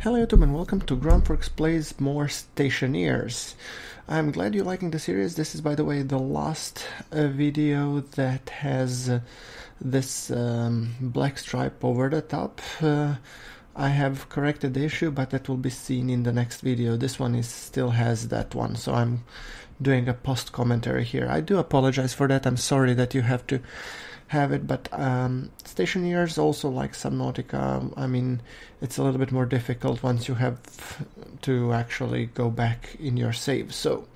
Hello YouTube and welcome to GrunfWorks Plays More Stationeers. I'm glad you're liking the series. This is, by the way, the last video that has this black stripe over the top. I have corrected the issue, but that will be seen in the next video. This one still has that one, so I'm doing a post commentary here. I do apologize for that. I'm sorry that you have to have it, but Stationeers, also like Subnautica, I mean, it's a little bit more difficult once you have to actually go back in your save. So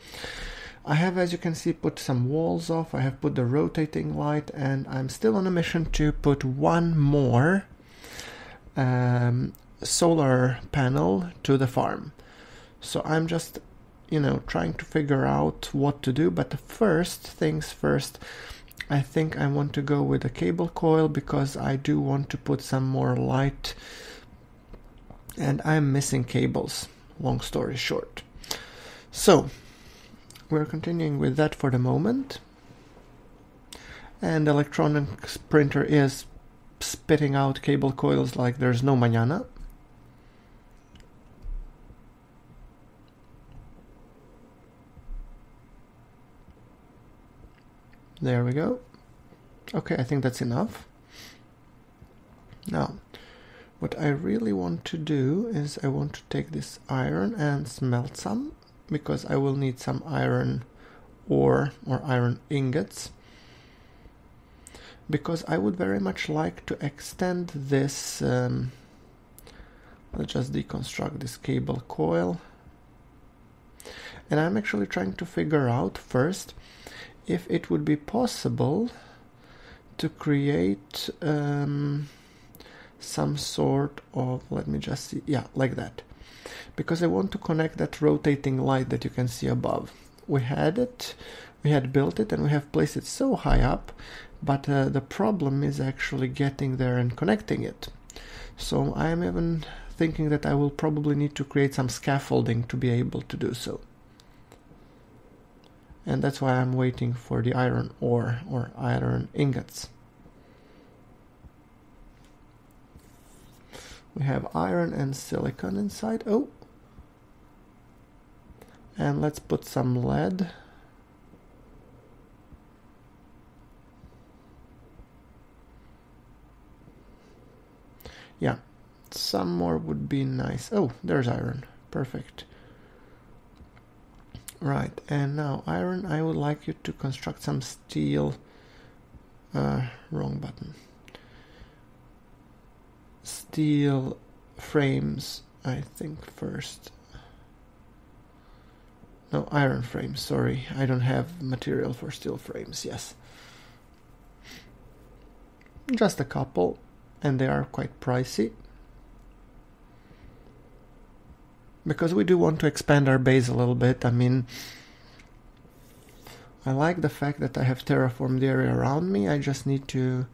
I have, as you can see, put some walls off. I have put the rotating light, and I'm still on a mission to put one more solar panel to the farm. So I'm just, trying to figure out what to do, but the first things first, I think I want to go with a cable coil because I do want to put some more light and I'm missing cables, long story short. So we're continuing with that for the moment, and the electronics printer is spitting out cable coils like there's no mañana. There we go. Okay, I think that's enough. Now, what I really want to do is I want to take this iron and smelt some, because I will need some iron ore or iron ingots, because I would very much like to extend this. Let's just deconstruct this cable coil. And I'm actually trying to figure out first if it would be possible to create some sort of, let me just see, yeah, like that, because I want to connect that rotating light that you can see above. We had built it and we have placed it so high up, but the problem is actually getting there and connecting it. So I am even thinking that I will probably need to create some scaffolding to be able to do so. And that's why I'm waiting for the iron ore or iron ingots. We have iron and silicon inside. Oh! And let's put some lead. Yeah, some more would be nice. Oh, there's iron. Perfect. Right, and now iron, I would like you to construct some steel, wrong button, steel frames, I think first. No, iron frames, sorry, I don't have material for steel frames, yes. Just a couple, and they are quite pricey, because we do want to expand our base a little bit. I mean, I like the fact that I have terraformed the area around me. I just need to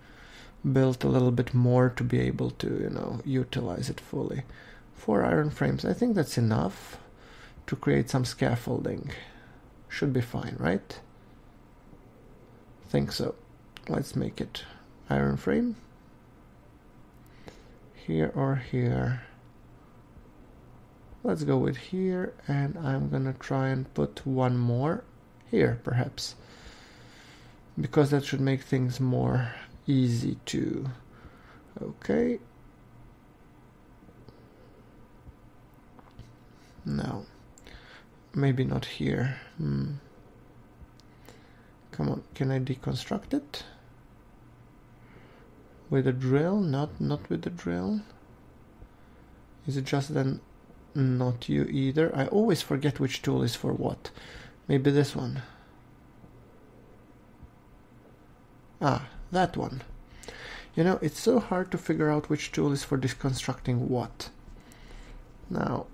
build a little bit more to be able to, utilize it fully. 4 iron frames, I think that's enough to create some scaffolding. Should be fine, right? Think so. Let's make it iron frame. Here or here. Let's go with here, and I'm gonna try and put one more here, perhaps, because that should make things more easy to. Okay. No, maybe not here. Come on, can I deconstruct it with a drill? Not with the drill. Is it just then? Not you either. I always forget which tool is for what. Maybe this one. Ah, that one. It's so hard to figure out which tool is for deconstructing what. Now,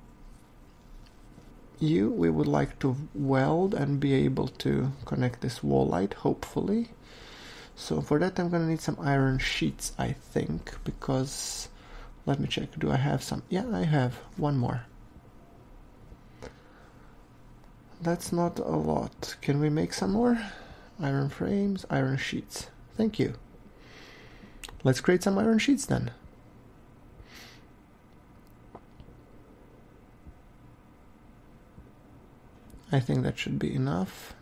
we would like to weld and be able to connect this wall light, hopefully. So for that I'm gonna need some iron sheets, I think, because let me check, do I have some? Yeah, I have one more. That's not a lot. Can we make some more? Iron frames, iron sheets. Thank you. Let's create some iron sheets then. I think that should be enough.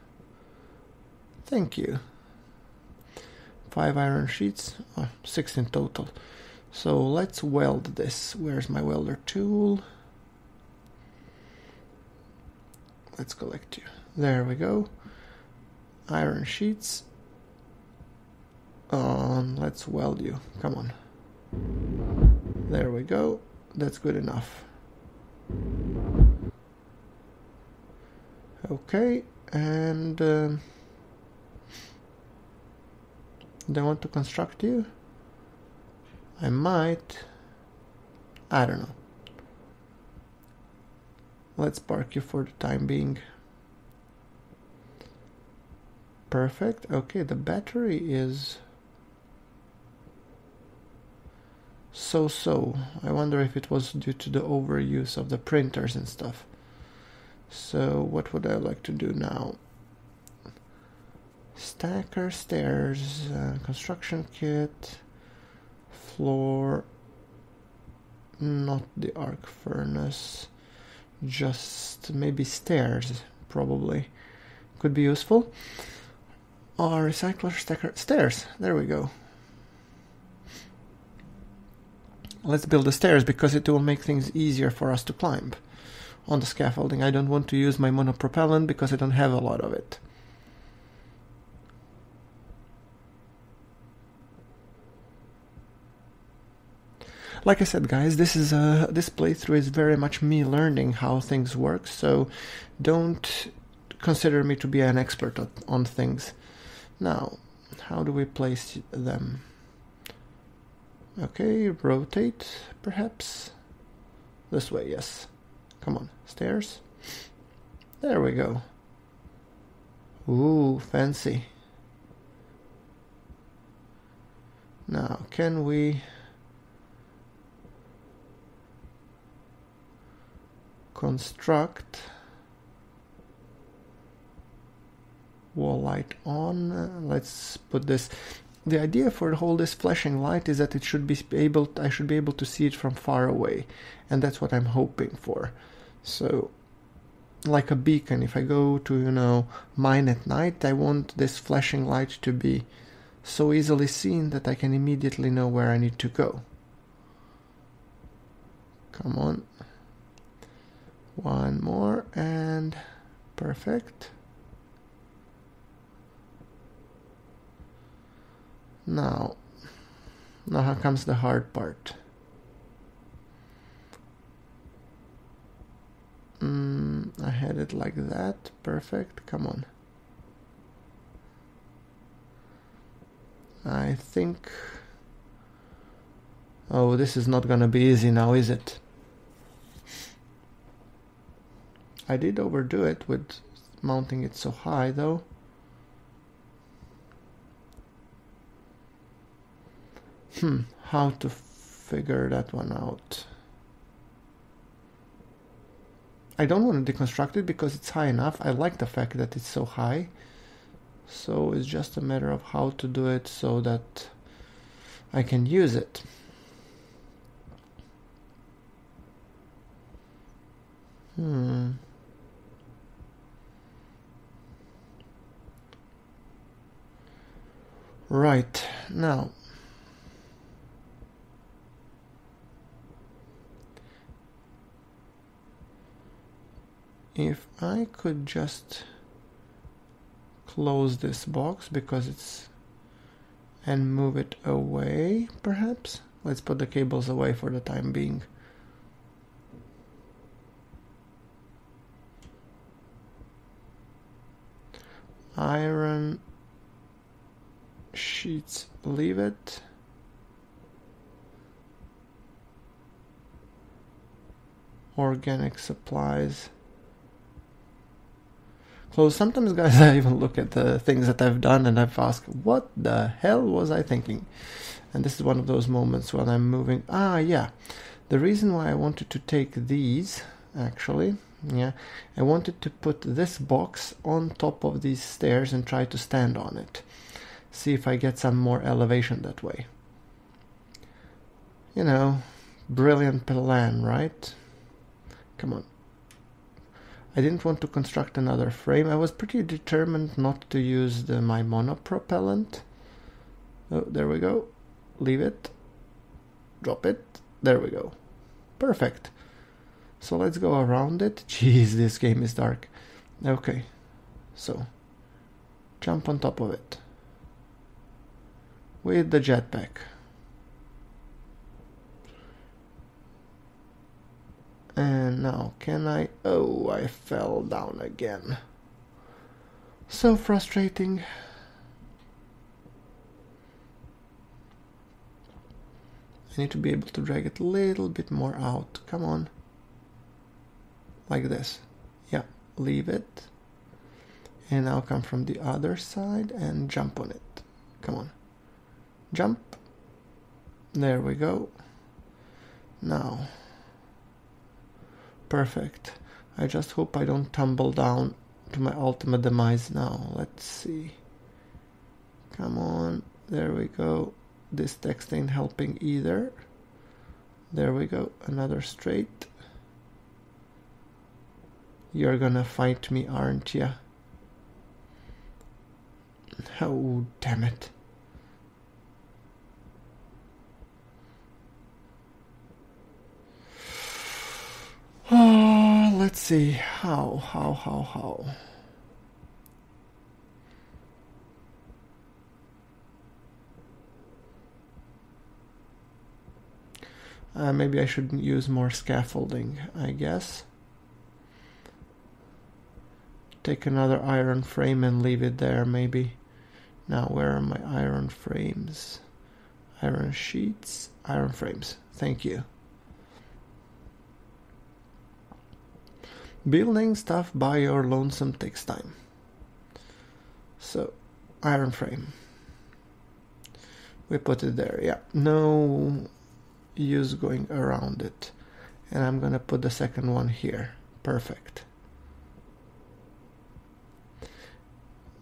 Thank you. 5 iron sheets, 6 in total. So let's weld this. Where's my welder tool? Let's collect you. There we go. Iron sheets. Let's weld you. Come on. There we go. That's good enough. Okay, and do I want to construct you? I might. I don't know. Let's park you for the time being. Perfect. Okay, the battery is so-so. I wonder if it was due to the overuse of the printers and stuff. So what would I like to do now? Stacker, stairs, construction kit, floor, not the arc furnace, just maybe stairs, probably. Could be useful. Or recycler, stacker, stairs, there we go. Let's build the stairs because it will make things easier for us to climb on the scaffolding. I don't want to use my monopropellant because I don't have a lot of it. Like I said, guys, this playthrough is very much me learning how things work, so don't consider me to be an expert on things. Now, how do we place them? Okay, rotate, perhaps. This way, yes. Come on, stairs. There we go. Ooh, fancy. Now, can we construct wall light on? Let's put this. The idea for this flashing light is that it should be I should be able to see it from far away, and that's what I'm hoping for. So, like a beacon, if I go to, mine at night, I want this flashing light to be so easily seen that I can immediately know where I need to go. Come on. One more, and perfect. Now here comes the hard part. I had it like that. Perfect. Come on. I think... Oh, this is not gonna be easy now, is it? I did overdo it with mounting it so high, though. How to figure that one out? I don't want to deconstruct it because it's high enough. I like the fact that it's so high. So it's just a matter of how to do it so that I can use it. Right, now if I could just close this box because it's and move it away, perhaps. Let's put the cables away for the time being. Iron sheets, leave it. Organic supplies, close. Sometimes, guys, I even look at the things that I've done and I've asked, what the hell was I thinking? And this is one of those moments when I'm moving. Yeah, the reason why I wanted to take these, actually, I wanted to put this box on top of these stairs and try to stand on it. See if I get some more elevation that way. Brilliant plan, right? Come on. I didn't want to construct another frame. I was pretty determined not to use my monopropellant. Oh, there we go. Leave it. Drop it. There we go. Perfect. So let's go around it. Jeez, this game is dark. Okay. So, jump on top of it. With the jetpack. And now, can I... Oh, I fell down again. So frustrating. I need to be able to drag it a little bit more out. Come on. Like this. Yeah, leave it. And now come from the other side and jump on it. Come on. Jump. There we go. Now. Perfect. I just hope I don't tumble down to my ultimate demise now. Let's see. Come on. There we go. This text ain't helping either. There we go. Another straight. You're gonna fight me, aren't ya? Oh, damn it. Oh, let's see. How? Maybe I should use more scaffolding, I guess. Take another iron frame and leave it there, maybe. Now, where are my iron frames? Iron sheets, iron frames. Thank you. Building stuff by your lonesome takes time. So, iron frame. We put it there, yeah. No use going around it. And I'm gonna put the second one here. Perfect.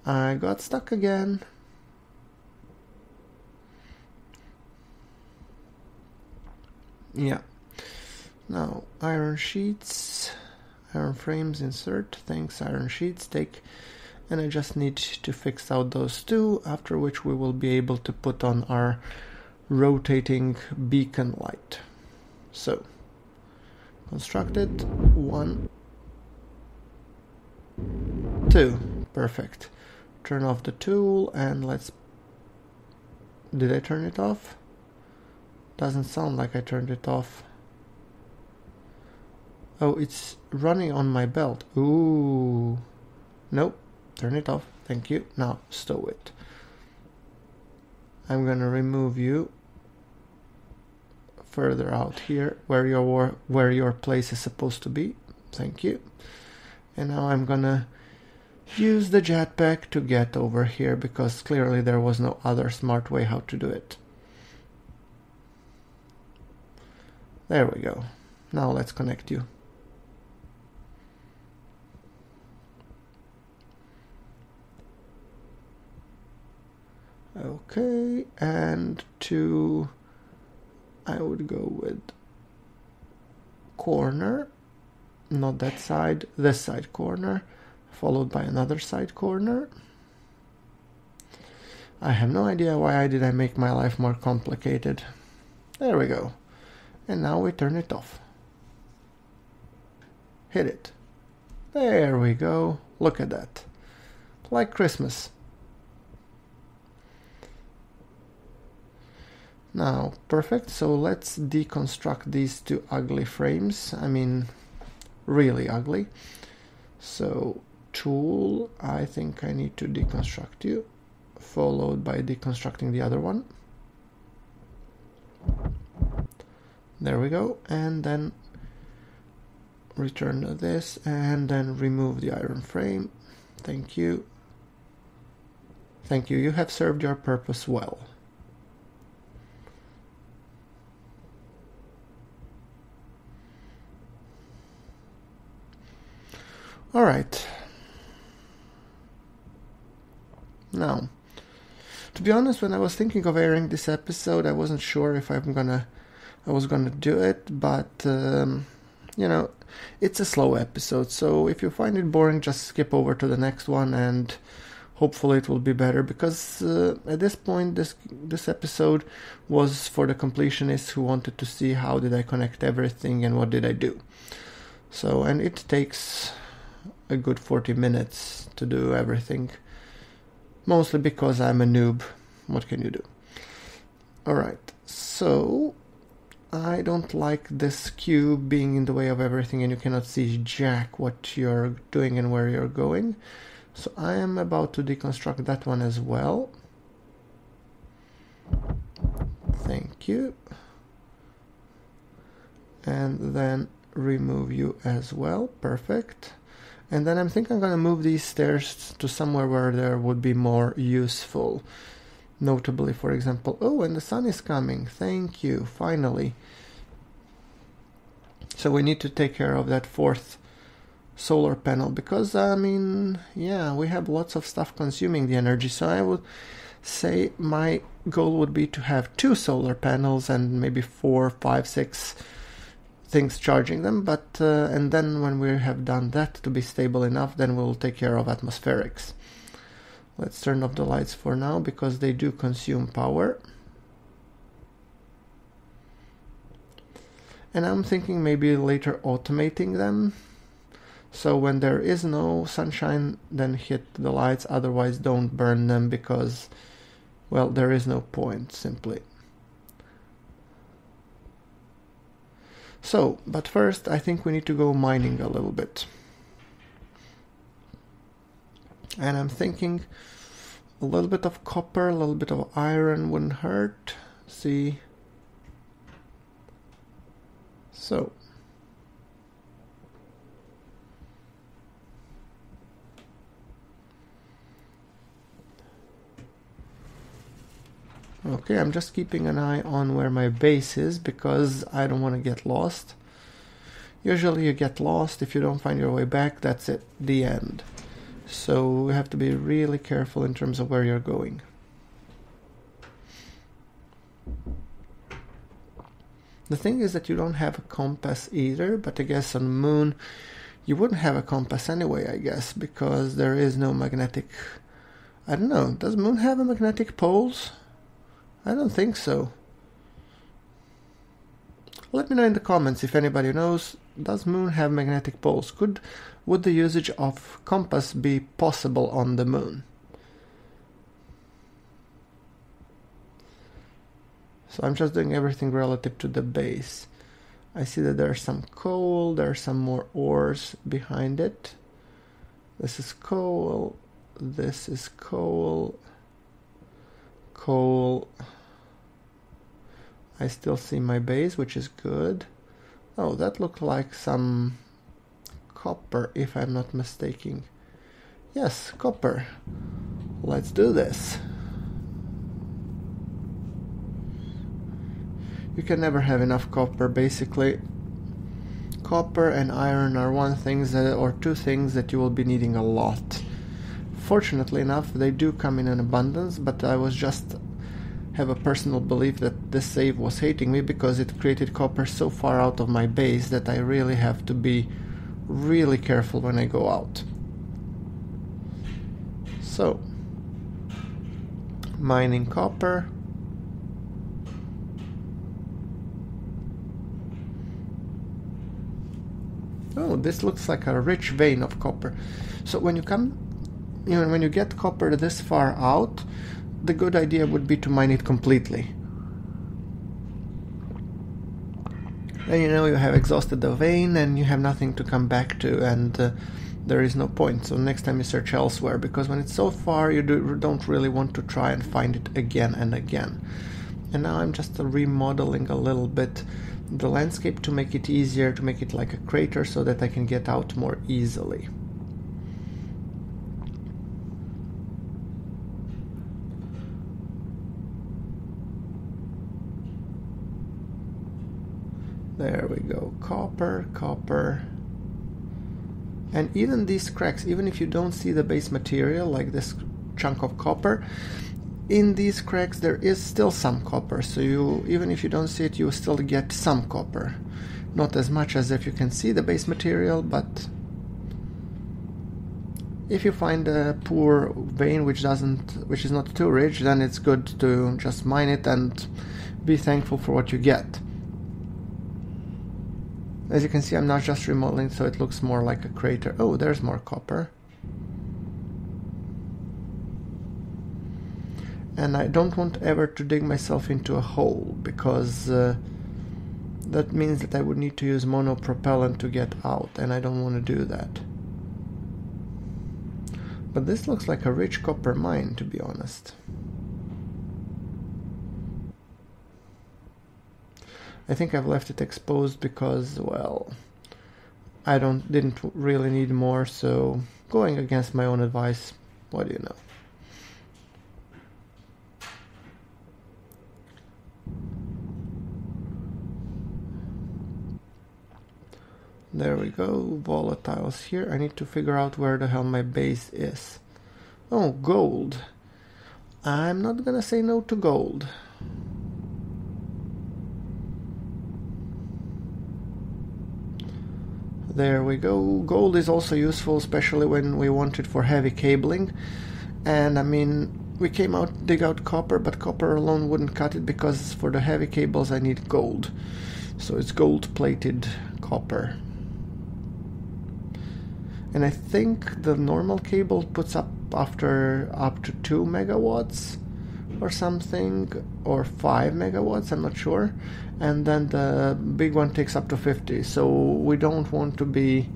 I got stuck again. Yeah. Now, iron sheets, iron frames, insert. Thanks, iron sheets, take. And I just need to fix out those two, after which we will be able to put on our rotating beacon light. So, constructed, 1, 2, perfect. Turn off the tool and let's... Did I turn it off? Doesn't sound like I turned it off. Oh, it's running on my belt. Ooh. Nope. Turn it off. Thank you. Now stow it. I'm gonna remove you further out here where your place is supposed to be. Thank you. And now I'm gonna use the jetpack to get over here because clearly there was no other smart way how to do it. There we go. Now let's connect you. Okay, and I would go with corner, not that side, this side corner, followed by another side corner. I have no idea why I make my life more complicated. There we go. And now we turn it off. Hit it. There we go. Look at that. Like Christmas. Now, perfect. So let's deconstruct these two ugly frames. I mean, really ugly. So, tool, I think I need to deconstruct you, followed by deconstructing the other one. There we go. And then return this and then remove the iron frame. Thank you. Thank you. You have served your purpose well. All right. Now, to be honest, when I was thinking of airing this episode, I wasn't sure if I was gonna do it, but you know, it's a slow episode, so if you find it boring, just skip over to the next one and hopefully it will be better, because at this point this episode was for the completionists who wanted to see how did I connect everything and what did I do. So, and it takes a good 40 minutes to do everything, mostly because I'm a noob. What can you do? Alright, so I don't like this cube being in the way of everything and you cannot see jack what you're doing and where you're going. So I am about to deconstruct that one as well. Thank you. And then remove you as well. Perfect. And then I'm thinking I'm going to move these stairs to somewhere where there would be more useful. Notably, for example, oh, and the sun is coming. Thank you, finally. So we need to take care of that fourth solar panel, because I mean, yeah, we have lots of stuff consuming the energy, so I would say my goal would be to have 2 solar panels and maybe 4, 5, 6 things charging them, but and then when we have done that to be stable enough, then we'll take care of atmospherics. Let's turn off the lights for now because they do consume power. And I'm thinking maybe later automating them. So when there is no sunshine, then hit the lights, otherwise don't burn them because, well, there is no point, simply. So, but first I think we need to go mining a little bit. And I'm thinking a little bit of copper, a little bit of iron wouldn't hurt. See? So. Okay, I'm just keeping an eye on where my base is because I don't want to get lost. Usually you get lost, if you don't find your way back, that's it, the end. So you have to be really careful in terms of where you're going. The thing is that you don't have a compass either, but I guess on the moon you wouldn't have a compass anyway, I guess, because there is no magnetic... I don't know, does moon have a magnetic poles? I don't think so. Let me know in the comments if anybody knows, does moon have magnetic poles? Would the usage of compass be possible on the moon? So I'm just doing everything relative to the base. I see that there's some coal, there are some more ores behind it. This is coal, this is coal. Coal. I still see my base, which is good. Oh, that looked like some copper, if I'm not mistaken. Yes, copper. Let's do this. You can never have enough copper, basically. Copper and iron are or two things that you will be needing a lot. Fortunately enough, they do come in an abundance, but I was just have a personal belief that this save was hating me because it created copper so far out of my base that I really have to be really careful when I go out. So, mining copper. Oh, this looks like a rich vein of copper. So when you come, when you get copper this far out, the good idea would be to mine it completely. Then you have exhausted the vein and you have nothing to come back to, and there is no point. So next time you search elsewhere, because when it's so far you don't really want to try and find it again and again. And now I'm just remodeling a little bit the landscape to make it easier, to make it like a crater so that I can get out more easily. There we go, copper, copper. And even these cracks, even if you don't see the base material, like this chunk of copper, in these cracks there is still some copper, so even if you don't see it, you still get some copper. Not as much as if you can see the base material, but if you find a poor vein which is not too rich, then it's good to just mine it and be thankful for what you get. As you can see, I'm not just remodeling, so it looks more like a crater. Oh, there's more copper. And I don't want ever to dig myself into a hole, because that means that I would need to use monopropellant to get out, and I don't want to do that. But this looks like a rich copper mine, to be honest. I think I've left it exposed because, well, I didn't really need more, so going against my own advice, what do you know? There we go, volatiles here. I need to figure out where the hell my base is. Oh, gold. I'm not gonna say no to gold. There we go. Gold is also useful, especially when we want it for heavy cabling. And I mean, we came out dig out copper, but copper alone wouldn't cut it, because for the heavy cables I need gold. So it's gold-plated copper. And I think the normal cable puts up up to 2 megawatts or something, or 5 megawatts, I'm not sure. And then the big one takes up to 50. So we don't want to be,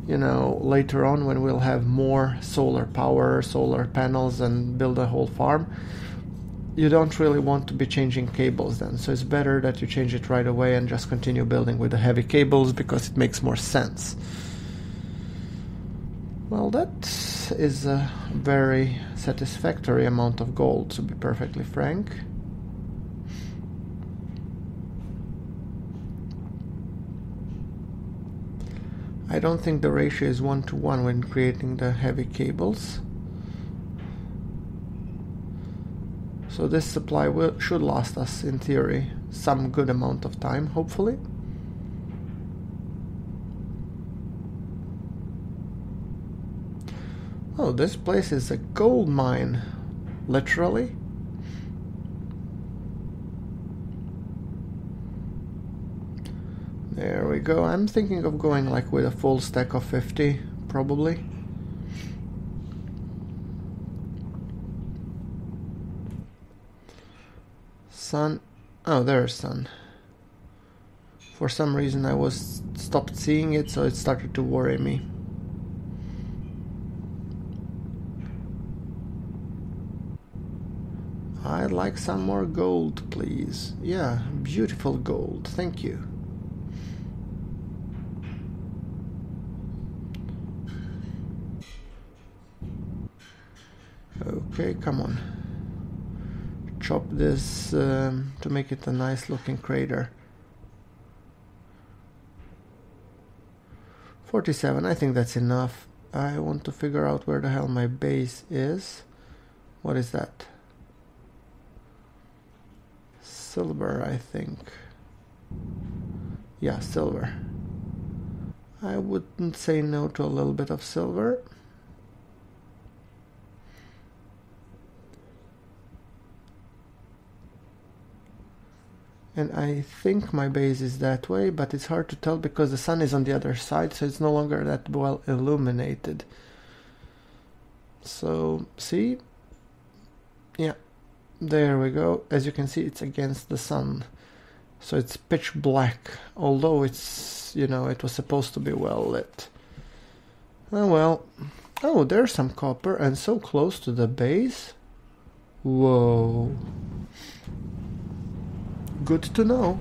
you know, later on when we'll have more solar power, solar panels, and build a whole farm. You don't really want to be changing cables then. So it's better that you change it right away and just continue building with the heavy cables, because it makes more sense. Well, that is a very satisfactory amount of gold, to be perfectly frank. I don't think the ratio is 1-to-1 when creating the heavy cables. So this supply should last us, in theory, some good amount of time, hopefully. Oh, this place is a gold mine, literally. There we go. I'm thinking of going like with a full stack of 50, probably. Sun. Oh, there's sun. For some reason I stopped seeing it, so it started to worry me. I'd like some more gold, please. Yeah, beautiful gold. Thank you. Okay, come on. Chop this to make it a nice looking crater. 47, I think that's enough. I want to figure out where the hell my base is. What is that? Silver, I think. Yeah, silver. I wouldn't say no to a little bit of silver. And I think my base is that way, but it's hard to tell because the sun is on the other side, so it's no longer that well illuminated. So, see? Yeah. There we go. As you can see, it's against the sun. So it's pitch black, although it's, you know, it was supposed to be well lit. Oh well. Oh, there's some copper, and so close to the base. Whoa. Good to know.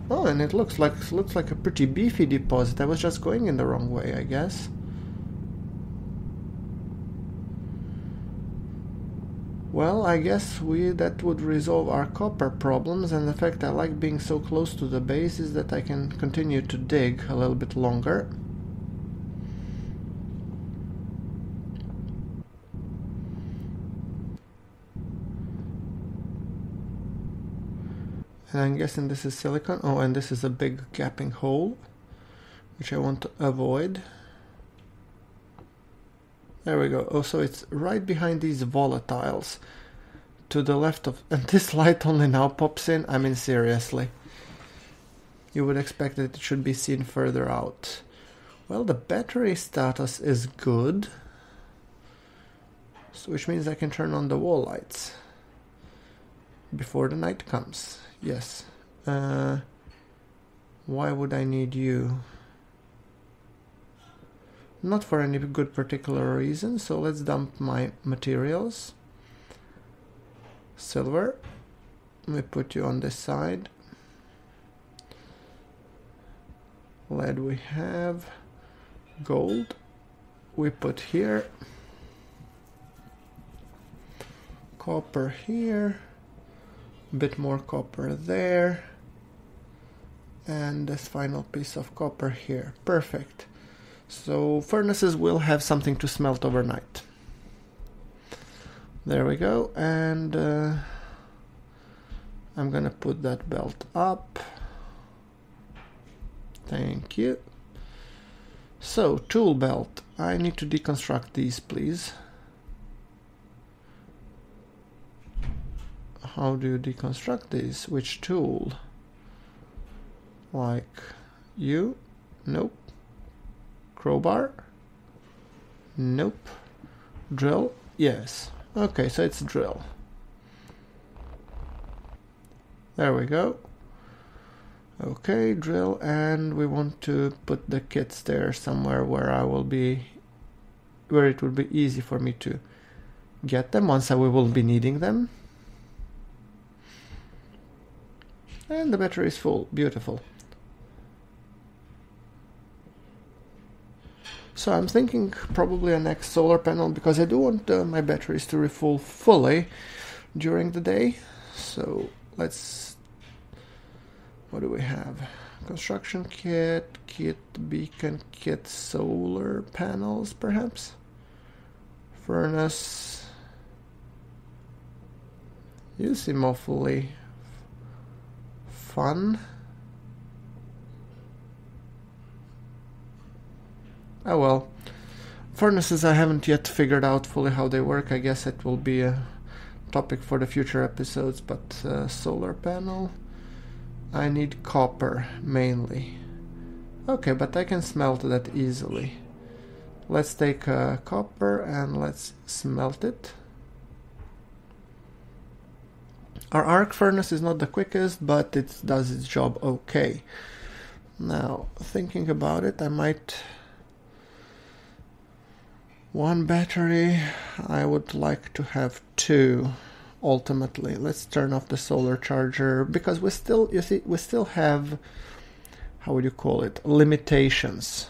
Oh, and it looks like a pretty beefy deposit. I was just going in the wrong way, I guess. Well, I guess that would resolve our copper problems, and the fact I like being so close to the base is that I can continue to dig a little bit longer. And I'm guessing this is silicone. Oh, and this is a big gapping hole, which I want to avoid. There we go. Oh, so it's right behind these volatiles to the left of... And this light only now pops in? I mean, seriously. You would expect that it should be seen further out. Well, the battery status is good. So, which means I can turn on the wall lights before the night comes. Yes. Why would I need you? Not for any good particular reason, so let's dump my materials. Silver. We put you on this side. Lead we have. Gold we put here. Copper here. A bit more copper there. And this final piece of copper here. Perfect. So furnaces will have something to smelt overnight. There we go. And I'm gonna put that belt up. Thank you. So, tool belt. I need to deconstruct these, please. How do you deconstruct these? Which tool? Like you? Nope. Crowbar? Nope. Drill? Yes. Okay, so it's drill. There we go. Okay, drill, and we want to put the kits there somewhere where it will be easy for me to get them once we will be needing them. And the battery is full. Beautiful. So I'm thinking probably a next solar panel, because I do want my batteries to refuel fully during the day. So let's... What do we have? Construction kit, beacon kit, solar panels perhaps? Furnace. You seem awfully fun. Oh well. Furnaces I haven't yet figured out fully how they work. I guess it will be a topic for the future episodes, but solar panel. I need copper mainly. Okay, but I can smelt that easily. Let's take copper and let's smelt it. Our arc furnace is not the quickest, but it does its job okay. Now, thinking about it, I might... One battery, I would like to have two. Ultimately, let's turn off the solar charger, because we still, you see, we still have, how would you call it, limitations.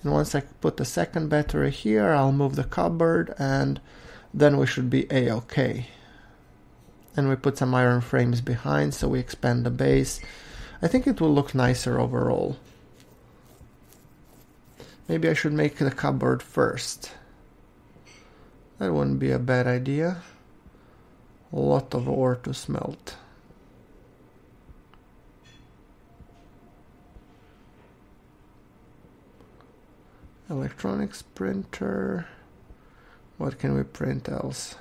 And once I put the second battery here, I'll move the cupboard, and then we should be a-okay. And we put some iron frames behind, so we expand the base. I think it will look nicer overall. Maybe I should make the cupboard first. That wouldn't be a bad idea. A lot of ore to smelt. Electronics printer. What can we print else?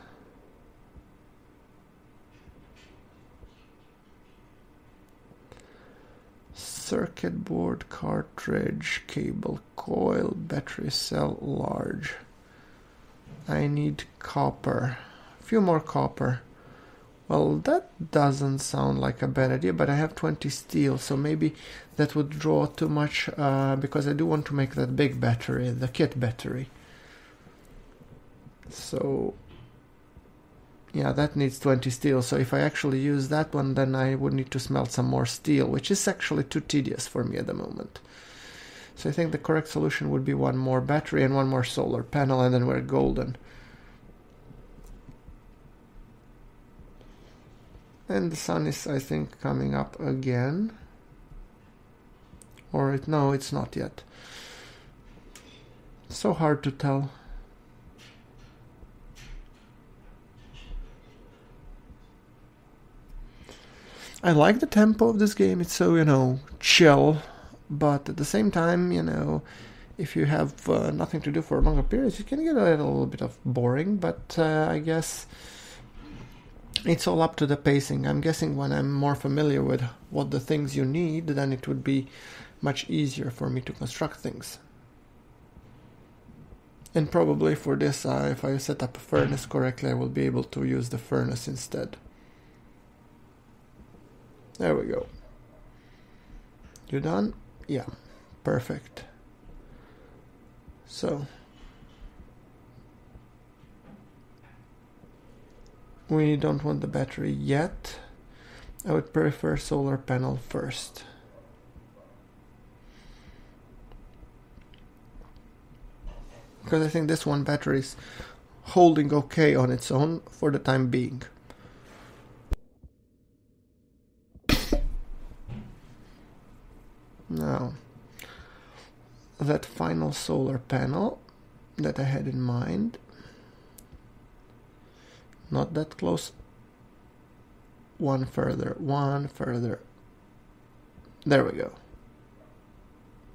Circuit board, cartridge, cable coil, battery cell, large. I need copper. A few more copper. Well, that doesn't sound like a bad idea, but I have 20 steel, so maybe that would draw too much, because I do want to make that big battery, the kit battery. So, yeah, that needs 20 steel, so if I actually use that one, then I would need to smelt some more steel, which is actually too tedious for me at the moment. So I think the correct solution would be one more battery and one more solar panel, and then we're golden. And the sun is, I think, coming up again. Or no, it's not yet. So hard to tell. I like the tempo of this game. It's so, you know, chill, but at the same time, you know, if you have nothing to do for longer periods, it can get a little bit of boring, but I guess it's all up to the pacing. I'm guessing when I'm more familiar with what the things you need, then it would be much easier for me to construct things. And probably for this, if I set up a furnace correctly, I will be able to use the furnace instead. There we go. You done? Yeah, perfect. So we don't want the battery yet. I would prefer solar panel first. Because I think this one battery is holding okay on its own for the time being. Now, that final solar panel that I had in mind, not that close, one further, there we go,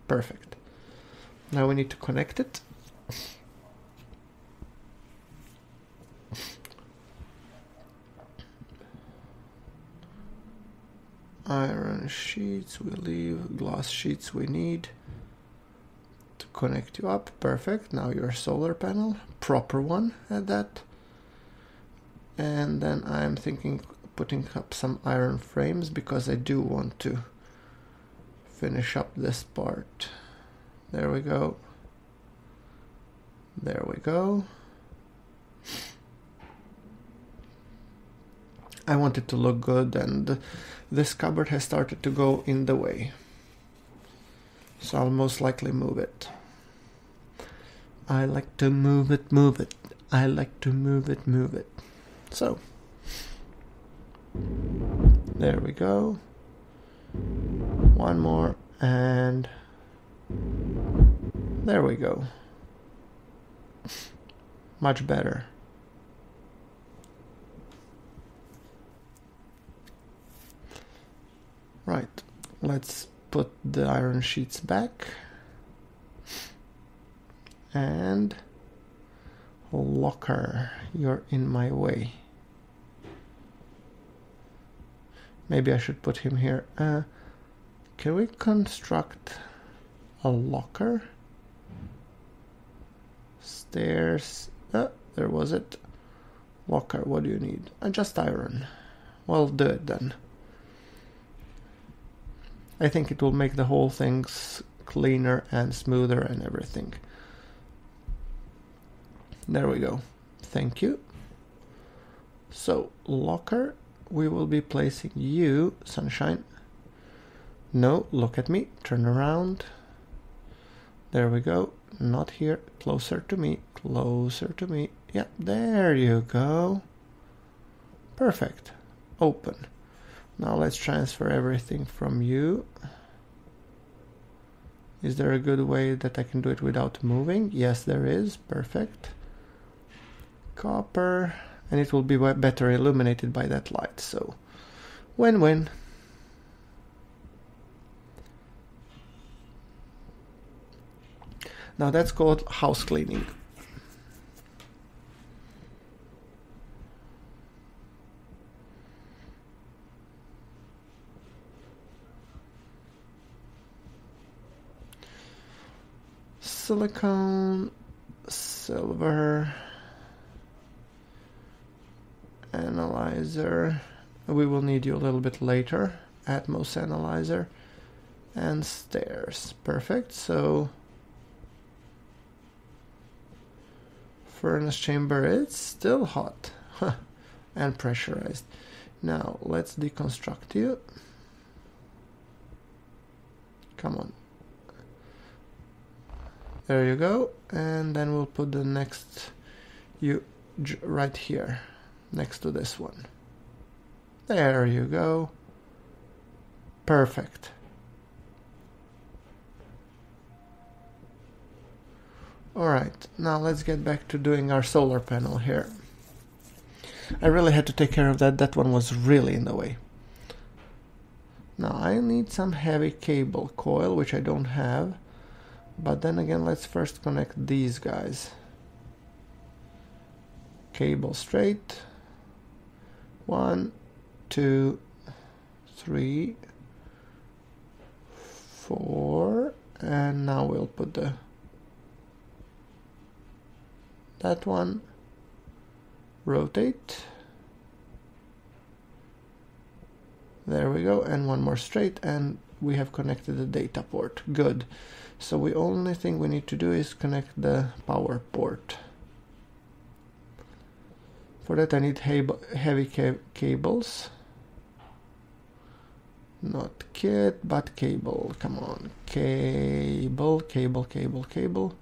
perfect. Now we need to connect it. Iron sheets we leave, glass sheets we need to connect you up. Perfect. Now your solar panel, proper one at that. And then I'm thinking putting up some iron frames because I do want to finish up this part. There we go. There we go. I want it to look good, and this cupboard has started to go in the way. So I'll most likely move it. I like to move it, move it. I like to move it, move it. So, there we go. One more, and there we go. Much better. Right, let's put the iron sheets back. And locker, you're in my way. Maybe I should put him here. Can we construct a locker? Stairs. There was it. Locker, what do you need? Just iron. Well, do it then. I think it will make the whole thing cleaner and smoother and everything. There we go. Thank you. So, locker, we will be placing you, sunshine. No, look at me. Turn around. There we go. Not here. Closer to me. Closer to me. Yeah, there you go. Perfect. Open. Now let's transfer everything from you. Is there a good way that I can do it without moving? Yes, there is. Perfect. Copper. And it will be better illuminated by that light. So, win-win. Now that's called house cleaning. Silicone, silver, analyzer. We will need you a little bit later. Atmos analyzer and stairs. Perfect. So furnace chamber, it's still hot and pressurized. Now let's deconstruct you. Come on. There you go. And then we'll put the next you right here next to this one. There you go. Perfect. Alright, now let's get back to doing our solar panel here. I really had to take care of that. That one was really in the way. Now I need some heavy cable coil, which I don't have. But then again, let's first connect these guys. Cable straight. 1, 2, 3, 4, and now we'll put that one. Rotate. There we go, and one more straight, and we have connected the data port. Good. So the only thing we need to do is connect the power port. For that I need heavy cables. Not kit, but cable. Come on. Cable, cable, cable, cable.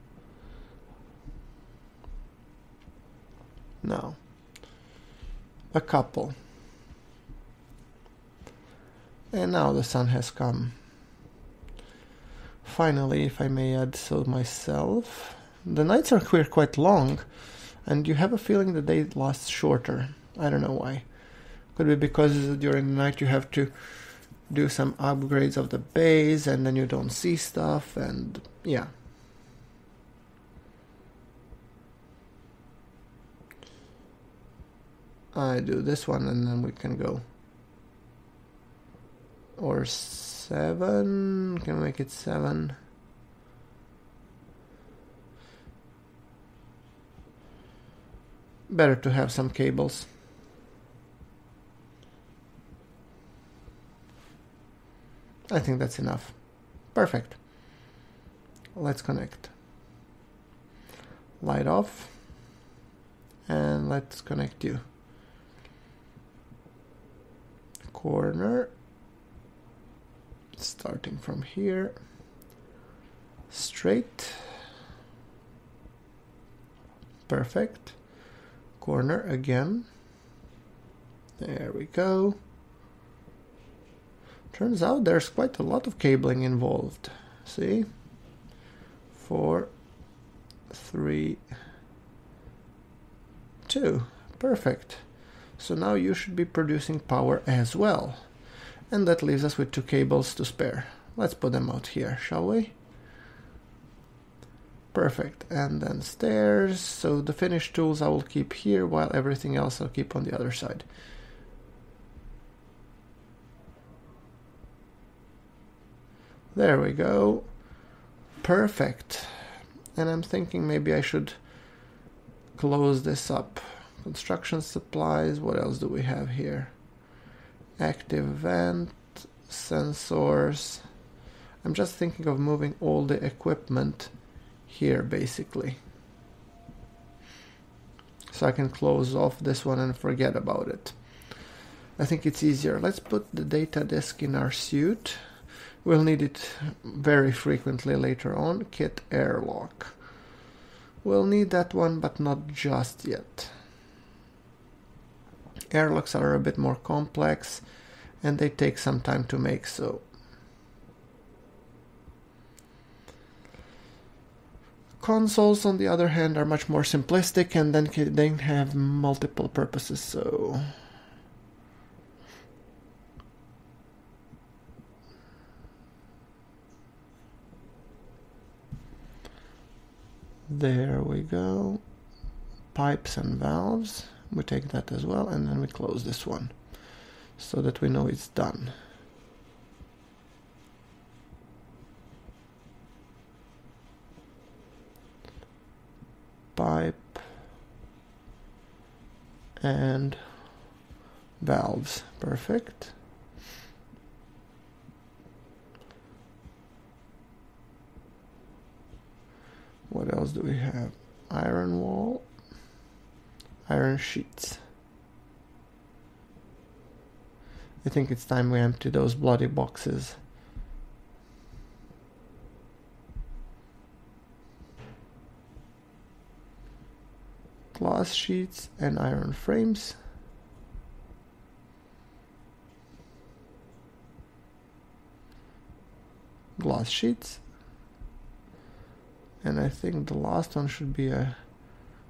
Now, a couple. And now the sun has come. Finally, if I may add so myself. The nights are here quite long, and you have a feeling the day lasts shorter. I don't know why. Could be because during the night you have to do some upgrades of the base, and then you don't see stuff, and yeah. I do this one, and then we can go. Or 7, can we make it 7? Better to have some cables. I think that's enough. Perfect. Let's connect. Light off. And let's connect you. Corner. Starting from here. Straight. Perfect. Corner again. There we go. Turns out there's quite a lot of cabling involved. See? 4, 3, 2. Perfect. So now you should be producing power as well. And that leaves us with 2 cables to spare. Let's put them out here, shall we? Perfect. And then stairs. So the finished tools I will keep here, while everything else I'll keep on the other side. There we go. Perfect. And I'm thinking maybe I should close this up. Construction supplies. What else do we have here? Active vent, sensors. I'm just thinking of moving all the equipment here basically. So I can close off this one and forget about it. I think it's easier. Let's put the data disk in our suit. We'll need it very frequently later on. Kit airlock. We'll need that one, but not just yet. Airlocks are a bit more complex, and they take some time to make, so. Consoles, on the other hand, are much more simplistic, and then they have multiple purposes, so. There we go. Pipes and valves. We take that as well, and then we close this one so that we know it's done. Pipe and valves. Perfect. What else do we have? Iron wall, iron sheets. I think it's time we empty those bloody boxes. Glass sheets and iron frames. Glass sheets. And I think the last one should be a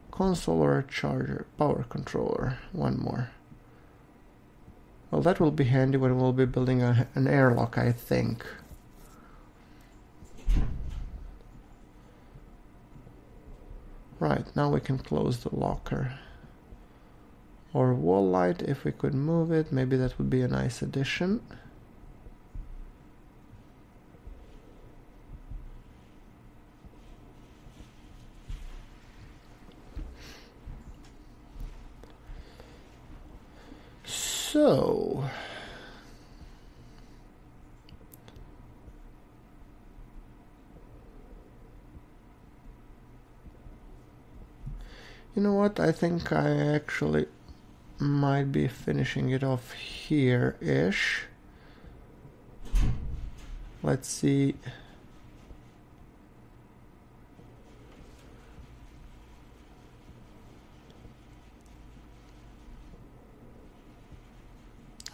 console or a charger, power controller. One more. Well, that will be handy when we'll be building an airlock, I think. Right, now we can close the locker. Or wall light, if we could move it, maybe that would be a nice addition. So, you know what, I think I actually might be finishing it off here-ish. Let's see.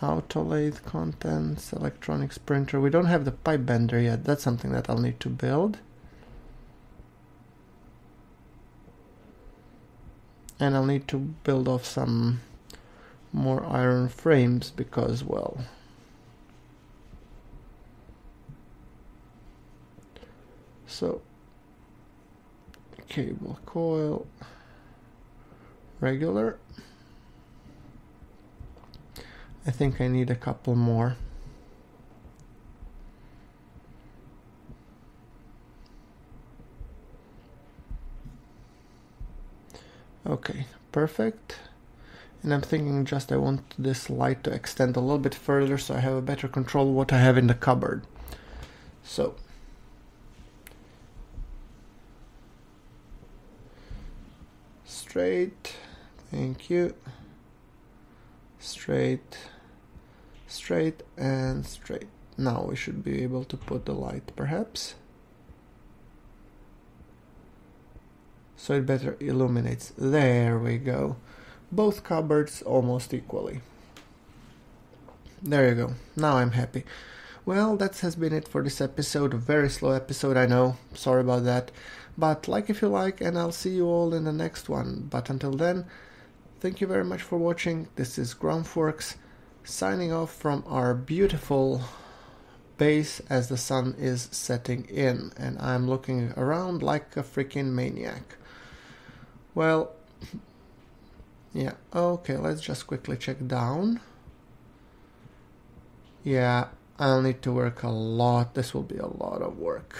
Auto lathe contents, electronics printer. We don't have the pipe bender yet. That's something that I'll need to build. And I'll need to build off some more iron frames because, well, so cable coil, regular. I think I need a couple more. Okay, perfect. And I'm thinking just I want this light to extend a little bit further so I have a better control of what I have in the cupboard. So, straight, thank you. Straight, straight, and straight. Now we should be able to put the light, perhaps. So it better illuminates. There we go. Both cupboards almost equally. There you go. Now I'm happy. Well, that has been it for this episode. A very slow episode, I know. Sorry about that. But like if you like, and I'll see you all in the next one. But until then, thank you very much for watching. This is GrunfWorks signing off from our beautiful base as the sun is setting in. And I'm looking around like a freaking maniac. Well, yeah, okay, let's just quickly check down. Yeah, I'll need to work a lot. This will be a lot of work.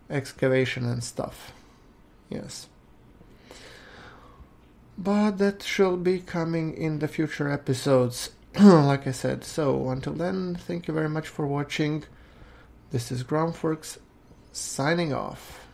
Excavation and stuff. Yes. But that shall be coming in the future episodes, like I said. So, until then, thank you very much for watching. This is GrunfWorks, signing off.